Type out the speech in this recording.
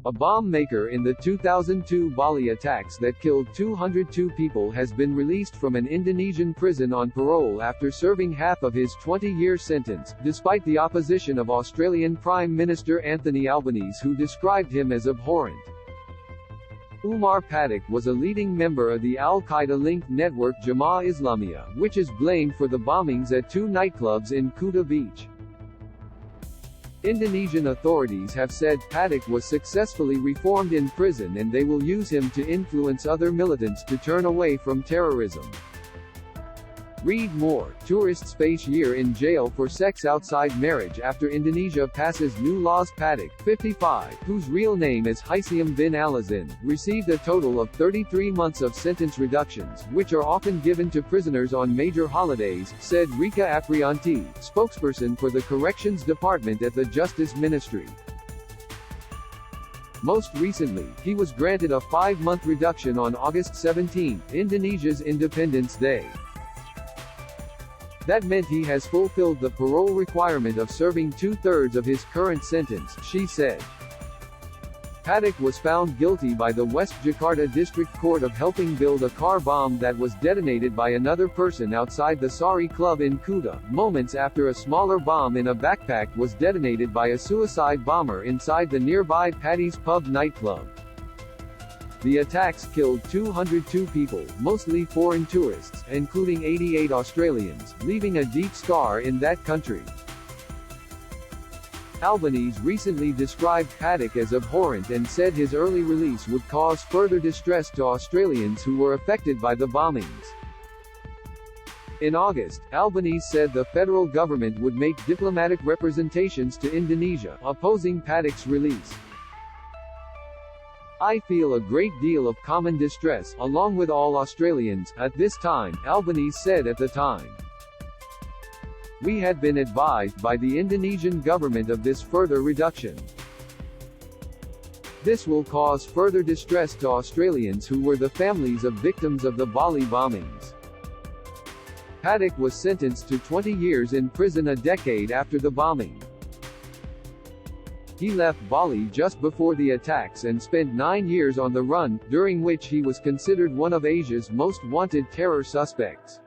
A bomb maker in the 2002 Bali attacks that killed 202 people has been released from an Indonesian prison on parole after serving half of his 20-year sentence, despite the opposition of Australian Prime Minister Anthony Albanese, who described him as abhorrent. Umar Patek was a leading member of the Qaida-linked network Jemaah Islamiyah, which is blamed for the bombings at 2 nightclubs in Kuta Beach. Indonesian authorities have said Patek was successfully reformed in prison and they will use him to influence other militants to turn away from terrorism. Read more. Tourists face year in jail for sex outside marriage after Indonesia passes new laws. Patek, 55, whose real name is Hisham bin Alizin, received a total of 33 months of sentence reductions, which are often given to prisoners on major holidays, said Rika Aprianti, spokesperson for the Corrections Department at the Justice Ministry. Most recently, he was granted a 5-month reduction on August 17, Indonesia's Independence Day. That meant he has fulfilled the parole requirement of serving 2/3 of his current sentence, she said. Patek was found guilty by the West Jakarta District Court of helping build a car bomb that was detonated by another person outside the Sari Club in Kuta, moments after a smaller bomb in a backpack was detonated by a suicide bomber inside the nearby Paddy's Pub nightclub. The attacks killed 202 people, mostly foreign tourists, including 88 Australians, leaving a deep scar in that country. Albanese recently described Patek as abhorrent and said his early release would cause further distress to Australians who were affected by the bombings. In August, Albanese said the federal government would make diplomatic representations to Indonesia, opposing Patek's release. "I feel a great deal of common distress, along with all Australians, at this time," Albanese said at the time. "We had been advised by the Indonesian government of this further reduction. This will cause further distress to Australians who were the families of victims of the Bali bombings." Patek was sentenced to 20 years in prison a decade after the bombing. He left Bali just before the attacks and spent 9 years on the run, during which he was considered one of Asia's most wanted terror suspects.